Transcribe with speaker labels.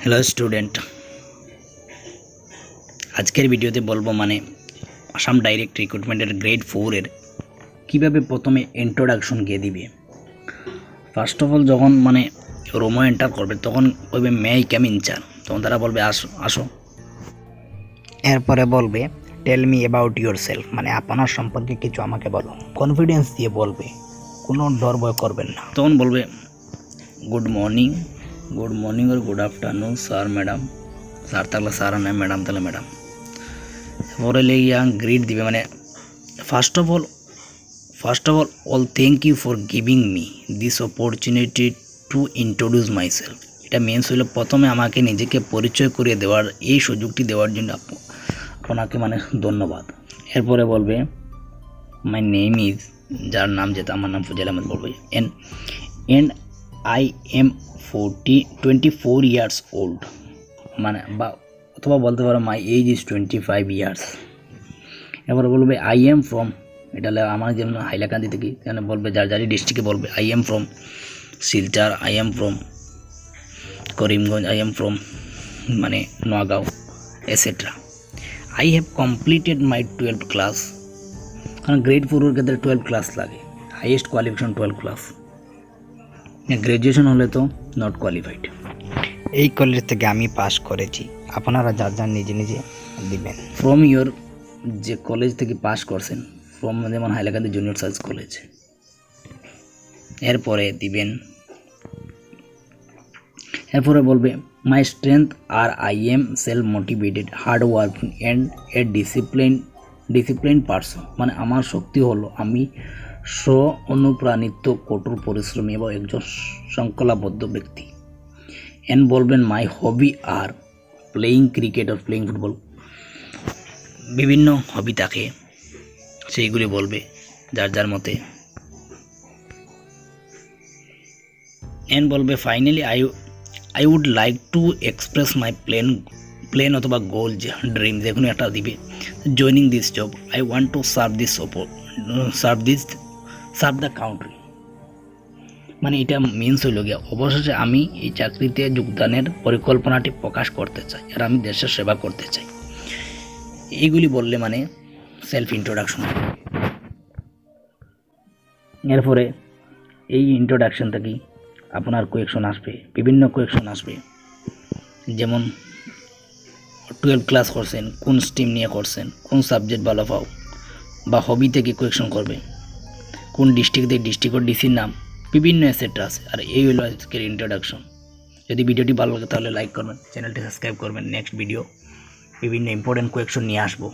Speaker 1: Hello student, আজকের ভিডিওতে বলবো আসাম ডাইরেক্ট রিক্রুটমেন্টের গ্রেড 4 এর কীভাবে প্রথমে ইন্ট্রোডাকশন গিয়ে দিবে। ফার্স্ট অফ অল যখন রুমে এন্টার করবে তখন বলবে may I come in sir, তখন তারা বলবে আসো আসো।
Speaker 2: এরপরে বলবে tell me about yourself, আপনার সম্পর্কে কিছু আমাকে বলো। কনফিডেন্স দিয়ে বলবে, কোনো ডর ভয় করবেন না।
Speaker 1: তখন বলবে গুড মর্নিং আর good afternoon sir madam, sir থাকলে স্যার আর নয় ম্যাডাম তাহলে ম্যাডাম। পরে লেগে গ্রিট দিবে first of all all thank you for giving me this opportunity to introduce myself. এটা মেন্স হলো প্রথমে আমাকে নিজেকে পরিচয় করিয়ে দেওয়ার এই সুযোগটি দেওয়ার জন্য আপনাকে ধন্যবাদ। এরপরে বলবে মাই নেম ইজ, যার নাম যেটা আমার নাম ফুজাইল আহমেদ বলবে, and I am 24 years old, বা অথবা বলতে পারো মাই এজ ইজ 25 ইয়ার্স। এবার বলবে আই এম ফ্রম, এটা আমার যেমন হাইলাকান্দি থেকে, এখানে বলবে যার ডিস্ট্রিক্টে বলবে I am from Silchar, I am from Karimganj, I am from Noagaon etcetera. I have completed my 12th class, কারণ গ্রেড 4 এর ক্ষেত্রে 12 ক্লাস লাগে, হাইয়েস্ট কোয়ালিফিকেশন 12 ক্লাস। গ্র্যাজুয়েশন হলে তো নট কোয়ালিফাইড।
Speaker 2: এই কলেজ থেকে আমি পাস করেছি, আপনারা যার নিজে নিজে দিবেন।
Speaker 1: ফ্রম ইয়োর, যে কলেজ থেকে পাস করছেন, ফ্রম যেমন হাইলাকান্দি জুনিয়র সার্চ কলেজ। এরপরে দিবেন, এরপরে বলবে my strength are I am self motivated hard working and a discipline person, আমার শক্তি হলো আমি স্ব অনুপ্রাণিত, কঠোর পরিশ্রমী এবং একজন শৃঙ্খলাবদ্ধ ব্যক্তি। এন্ড বলবেন মাই হবি আর প্লেয়িং ক্রিকেট আর প্লেয়িং ফুটবল, বিভিন্ন হবি থাকে সেইগুলি বলবে যার মতে। এন্ড বলবে finally I would like to express my plan অথবা গোল, ড্রিম, যে কোনো একটা দিবে। Joining this job, I want to serve the country, এটা মিনস হইল গিয়া অবশেষে আমি এই চাকরিতে যোগদানের পরিকল্পনাটি প্রকাশ করতে চাই আর আমি দেশের সেবা করতে চাই। এইগুলি বললে সেলফ ইন্ট্রোডাকশন। এরপরে এই ইন্ট্রোডাকশন থেকেই আপনার কোয়েকশন আসবে, বিভিন্ন কোয়েকশন আসবে, যেমন 12 ক্লাস করছেন, কোন স্ট্রিম নিয়ে করছেন, কোন সাবজেক্ট ভালো পাও, বা হবি থেকে কোয়েকশন করবে, কোন ডিস্ট্রিক্ট থেকে ডিস্ট্রিক্ট ডিসির নাম, বিভিন্ন এটসেট্রা আছে। আর এই হলো আজকের ইন্ট্রোডাকশন। যদি ভিডিওটি ভালো লাগে তাহলে লাইক করবেন, চ্যানেলটি সাবস্ক্রাইব করবেন। নেক্সট ভিডিও বিভিন্ন ইম্পর্টেন্ট কোয়েকশন নিয়ে আসবো।